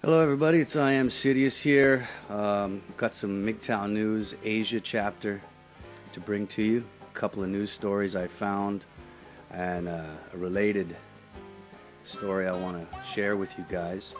Hello everybody, it's I Am Sidious here. Got some MGTOW news, Asia chapter to bring to you. A couple of news stories I found and a related story I want to share with you guys.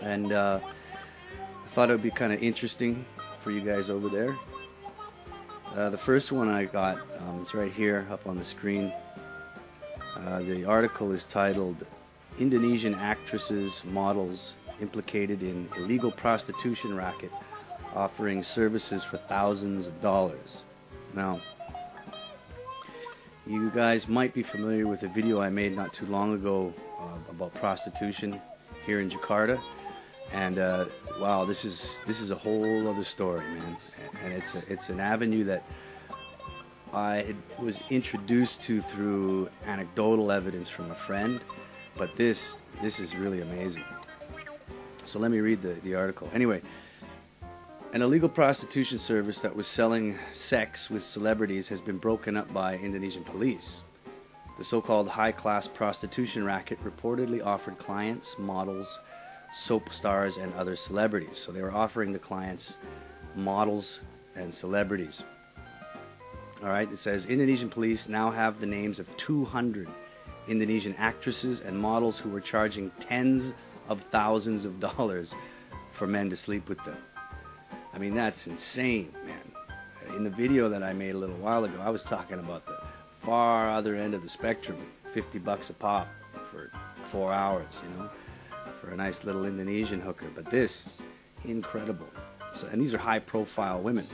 And I thought it would be kind of interesting for you guys over there. The first one I got, it's right here up on the screen. The article is titled Indonesian actresses, models implicated in illegal prostitution racket offering services for thousands of dollars. Now, you guys might be familiar with a video I made not too long ago about prostitution here in Jakarta, and wow, this is a whole other story, man. And it's an avenue that I was introduced to through anecdotal evidence from a friend. But this is really amazing. So let me read the article. Anyway, an illegal prostitution service that was selling sex with celebrities has been broken up by Indonesian police. The so-called high-class prostitution racket reportedly offered clients, models, soap stars, and other celebrities. So they were offering the clients models and celebrities. All right, it says Indonesian police now have the names of 200 Indonesian actresses and models who were charging tens of thousands of dollars for men to sleep with them. I mean, that's insane, man. In the video that I made a little while ago, I was talking about the far other end of the spectrum, $50 a pop for 4 hours, you know, for a nice little Indonesian hooker. But this, incredible. So, and these are high-profile women.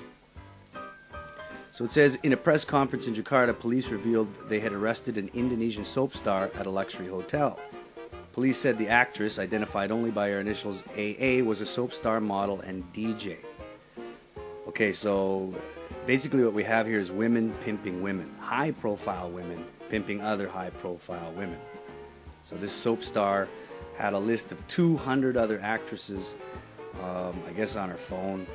So it says, in a press conference in Jakarta, police revealed they had arrested an Indonesian soap star at a luxury hotel. Police said the actress, identified only by her initials AA, was a soap star, model, and DJ. Okay, so basically what we have here is women pimping women. High-profile women pimping other high-profile women. So this soap star had a list of 200 other actresses, I guess on her phone,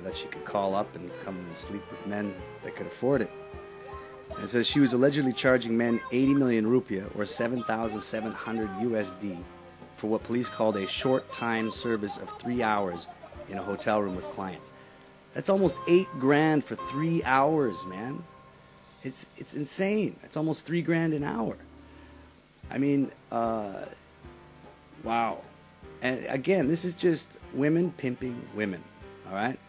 that she could call up and come and sleep with men that could afford it. And it says she was allegedly charging men 80 million rupiah, or 7,700 USD, for what police called a short-time service of 3 hours in a hotel room with clients. That's almost 8 grand for 3 hours, man. It's insane. It's almost 3 grand an hour. I mean, wow. And again, this is just women pimping women, all right?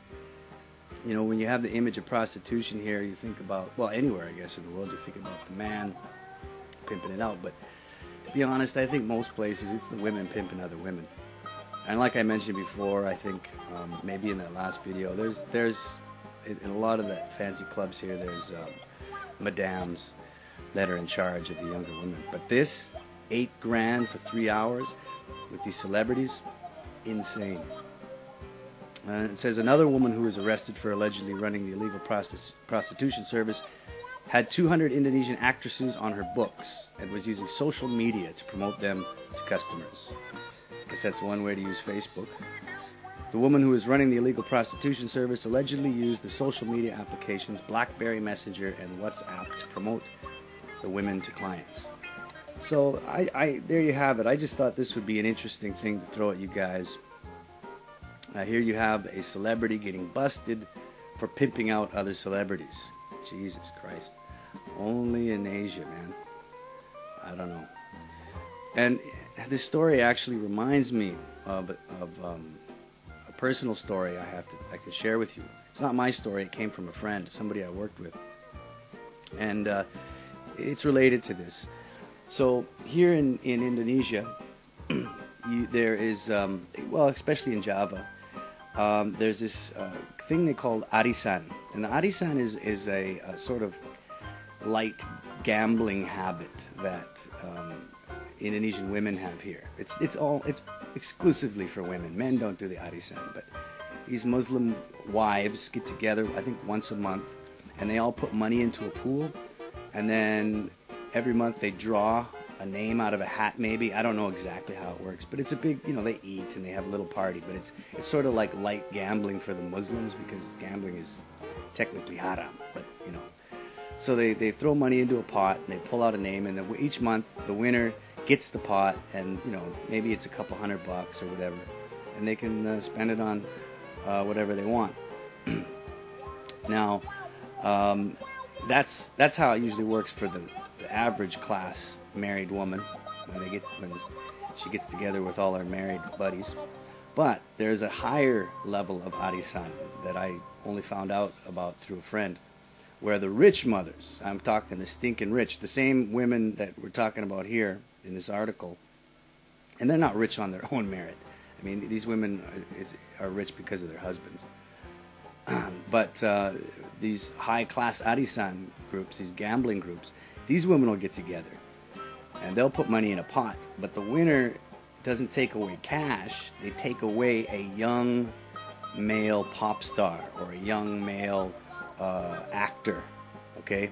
You know, when you have the image of prostitution here, you think about, well, anywhere, I guess, in the world, you think about the man pimping it out. But to be honest, I think most places, it's the women pimping other women. And like I mentioned before, I think maybe in that last video, there's in a lot of the fancy clubs here, there's madams that are in charge of the younger women. But this, 8 grand for 3 hours with these celebrities, insane. It says another woman who was arrested for allegedly running the illegal prostitution service had 200 Indonesian actresses on her books and was using social media to promote them to customers. I guess that's one way to use Facebook. The woman who was running the illegal prostitution service allegedly used the social media applications BlackBerry Messenger and WhatsApp to promote the women to clients. So there you have it. I just thought this would be an interesting thing to throw at you guys. Here you have a celebrity getting busted for pimping out other celebrities. Jesus Christ. Only in Asia, man. I don't know. And this story actually reminds me of a personal story I can share with you. It's not my story. It came from a friend, somebody I worked with. And it's related to this. So here in Indonesia, there is, well, especially in Java, there's this thing they call arisan, and the arisan is a sort of light gambling habit that Indonesian women have here. It's exclusively for women. Men don't do the arisan, but these Muslim wives get together, I think once a month, and they all put money into a pool, and then every month they draw a name out of a hat, maybe. I don't know exactly how it works, but it's a big, you know, they eat and they have a little party, but it's sort of like light gambling for the Muslims, because gambling is technically haram, but, you know. So they throw money into a pot, and they pull out a name, and each month the winner gets the pot, and maybe it's a couple $100 or whatever, and they can spend it on whatever they want. Now, that's how it usually works for the average class married woman when she gets together with all her married buddies. But there's a higher level of arisan that I only found out about through a friend, where the rich mothers, I'm talking the stinking rich, the same women that we're talking about here in this article, and they're not rich on their own merit. I mean, these women are rich because of their husbands. But these high-class arisan groups, these gambling groups, these women will get together, and they'll put money in a pot, but the winner doesn't take away cash. They take away a young male pop star or a young male actor, okay?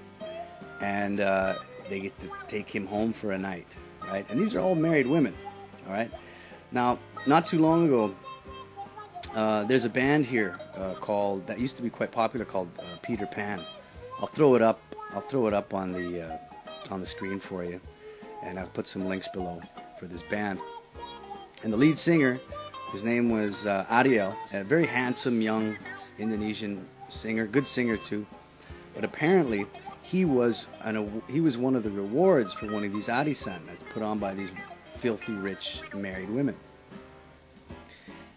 And they get to take him home for a night, right? And these are all married women, all right? Now, not too long ago, there's a band here that used to be quite popular called Peter Pan. I'll throw it up on the screen for you, and I'll put some links below for this band. And the lead singer, his name was Ariel, a very handsome young Indonesian singer, good singer too. But apparently, he was one of the rewards for one of these arisan that's put on by these filthy rich married women.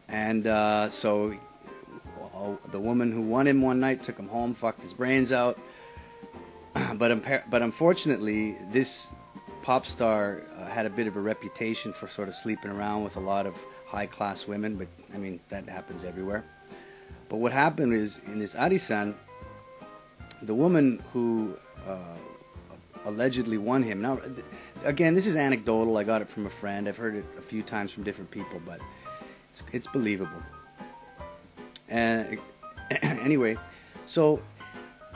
And so the woman who won him one night took him home, fucked his brains out. But unfortunately, this pop star had a bit of a reputation for sort of sleeping around with a lot of high-class women, but I mean, that happens everywhere. But what happened is, in this arisan, the woman who allegedly won him, now again, this is anecdotal, I got it from a friend, I've heard it a few times from different people, but it's believable. And anyway, so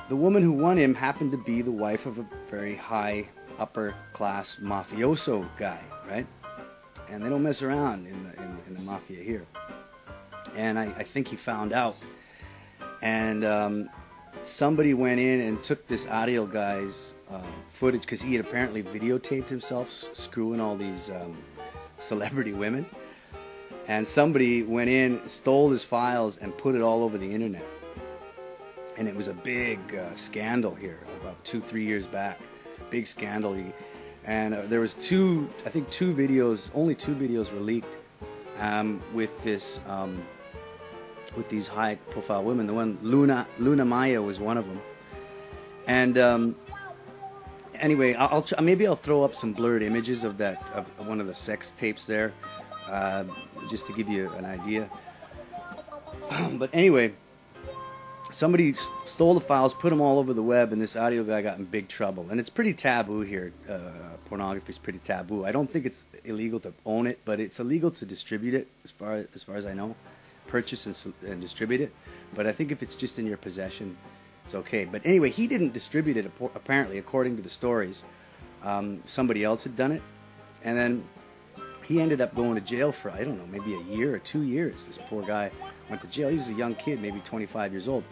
the woman who won him happened to be the wife of a very high upper class mafioso guy, right? And they don't mess around in the mafia here. And I think he found out, and somebody went in and took this Ariel guy's footage, because he had apparently videotaped himself screwing all these celebrity women. And somebody went in, stole his files, and put it all over the internet. And it was a big scandal here, about 2-3 years back. Big scandal. And there was only two videos were leaked with these high-profile women. The one, Luna Maya, was one of them. And anyway, maybe I'll throw up some blurred images of one of the sex tapes there, just to give you an idea. But anyway, somebody stole the files, put them all over the web, and this audio guy got in big trouble. And it's pretty taboo here. Pornography is pretty taboo. I don't think it's illegal to own it, but it's illegal to distribute it, as far as I know. Purchase and distribute it. But I think if it's just in your possession, it's okay. But anyway, he didn't distribute it, apparently, according to the stories. Somebody else had done it. And then he ended up going to jail for, I don't know, maybe a year or 2 years. This poor guy went to jail. He was a young kid, maybe 25 years old.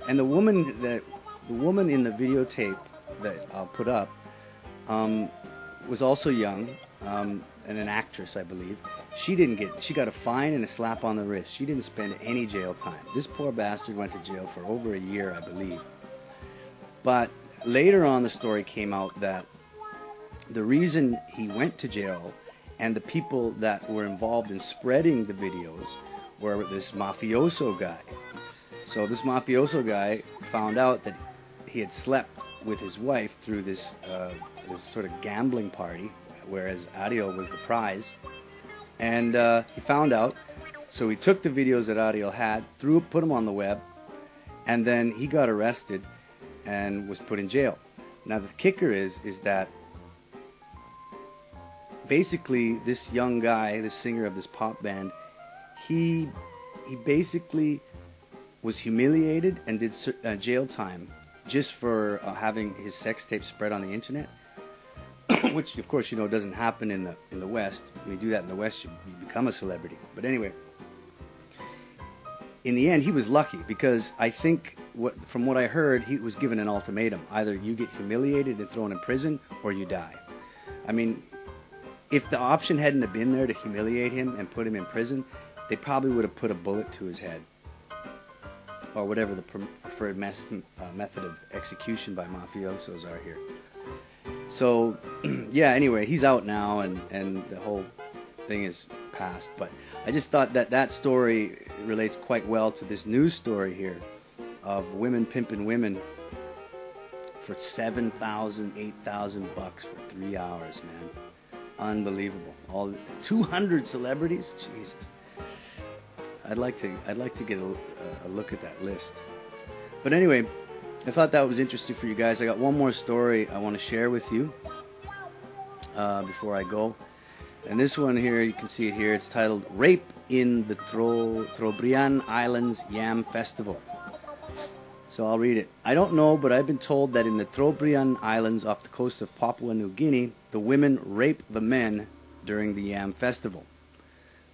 And the woman in the videotape that I'll put up was also young, and an actress, I believe. She got a fine and a slap on the wrist. She didn't spend any jail time. This poor bastard went to jail for over a year, I believe. But later on, the story came out that the reason he went to jail, and the people that were involved in spreading the videos, were this mafioso guy. So this mafioso guy found out that he had slept with his wife through this sort of gambling party, whereas Ariel was the prize. And he found out, so he took the videos that Ariel had, put them on the web, and then he got arrested and was put in jail. Now the kicker is that basically this young guy, this singer of this pop band, he basically was humiliated and did jail time just for having his sex tape spread on the internet, which of course doesn't happen in the West. When you do that in the West, you become a celebrity. But anyway, in the end, he was lucky, because I think from what I heard, he was given an ultimatum: either you get humiliated and thrown in prison, or you die. I mean, if the option hadn't have been there to humiliate him and put him in prison, they probably would have put a bullet to his head, or whatever the preferred method of execution by mafiosos are here. So, yeah, anyway, he's out now, and the whole thing is past. But I just thought that that story relates quite well to this news story here of women pimping women for $7,000, $8,000 for 3 hours, man. Unbelievable. All 200 celebrities? Jesus. I'd like to get a look at that list. But anyway, I thought that was interesting for you guys. I got one more story I want to share with you before I go. And this one here, you can see it here. It's titled "Rape in the Trobriand Islands Yam Festival." So I'll read it. I don't know, but I've been told that in the Trobriand Islands off the coast of Papua New Guinea, the women rape the men during the Yam Festival.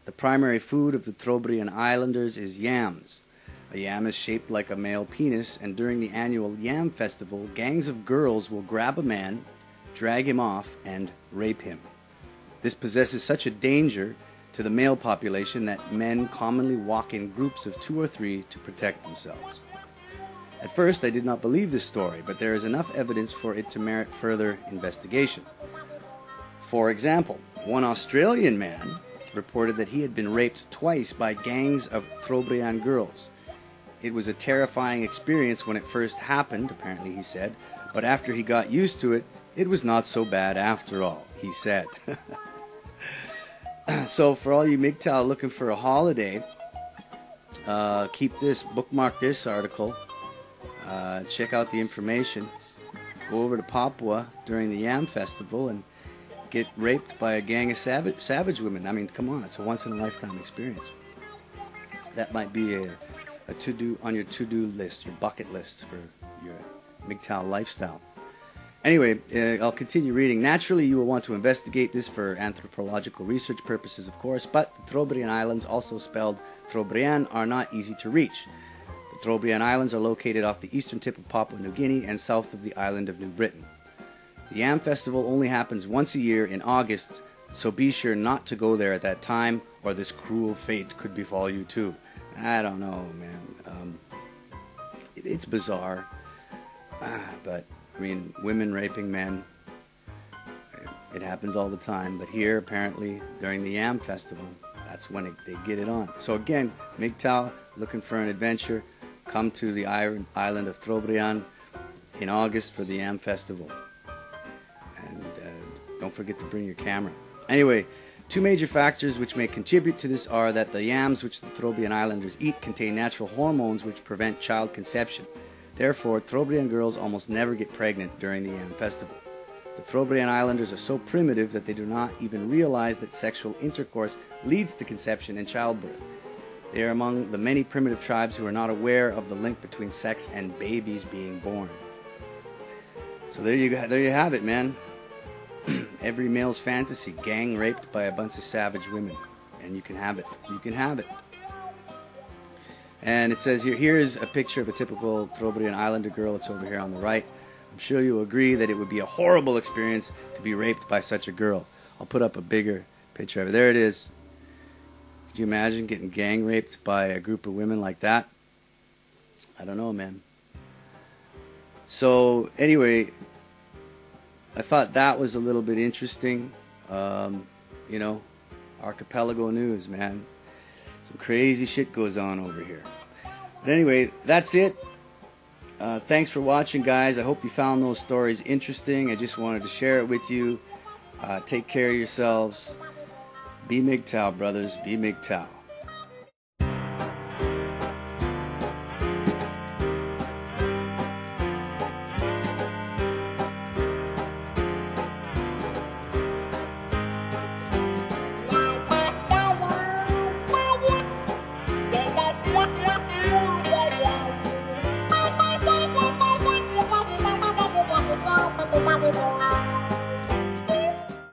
The primary food of the Trobriand Islanders is yams. A yam is shaped like a male penis, and during the annual Yam Festival, gangs of girls will grab a man, drag him off, and rape him. This possesses such a danger to the male population that men commonly walk in groups of 2 or 3 to protect themselves. At first, I did not believe this story, but there is enough evidence for it to merit further investigation. For example, one Australian man reported that he had been raped twice by gangs of Trobriand girls. It was a terrifying experience when it first happened, apparently he said, but after he got used to it, it was not so bad after all, he said. So for all you MGTOW looking for a holiday, keep this, bookmark this article, check out the information, go over to Papua during the Yam Festival and get raped by a gang of savage women. I mean, come on, it's a once-in-a-lifetime experience. That might be a to-do on your to-do list, your bucket list for your MGTOW lifestyle. Anyway, I'll continue reading. Naturally, you will want to investigate this for anthropological research purposes, of course, but the Trobriand Islands, also spelled Trobriand, are not easy to reach. The Trobriand Islands are located off the eastern tip of Papua New Guinea and south of the island of New Britain. The Yam Festival only happens once a year in August, so be sure not to go there at that time, or this cruel fate could befall you too. I don't know, man. It's bizarre, but I mean, women raping men, it happens all the time. But here, apparently, during the Yam Festival, that's when they get it on. So again, MGTOW, looking for an adventure, come to the island of Trobriand in August for the Yam Festival. And don't forget to bring your camera. Anyway, 2 major factors which may contribute to this are that the yams which the Trobriand Islanders eat contain natural hormones which prevent child conception. Therefore, Trobriand girls almost never get pregnant during the Yam Festival. The Trobriand Islanders are so primitive that they do not even realize that sexual intercourse leads to conception and childbirth. They are among the many primitive tribes who are not aware of the link between sex and babies being born. So there you have it, man. Every male's fantasy, gang raped by a bunch of savage women. And you can have it. You can have it. And it says here is a picture of a typical Trobriand Islander girl. It's over here on the right. I'm sure you'll agree that it would be a horrible experience to be raped by such a girl. I'll put up a bigger picture of it. There it is. Could you imagine getting gang raped by a group of women like that? I don't know, man. So, anyway, I thought that was a little bit interesting. You know, Archipelago news, man. Some crazy shit goes on over here. But anyway, that's it. Thanks for watching, guys. I hope you found those stories interesting. I just wanted to share it with you. Take care of yourselves. Be MGTOW, brothers. Be MGTOW.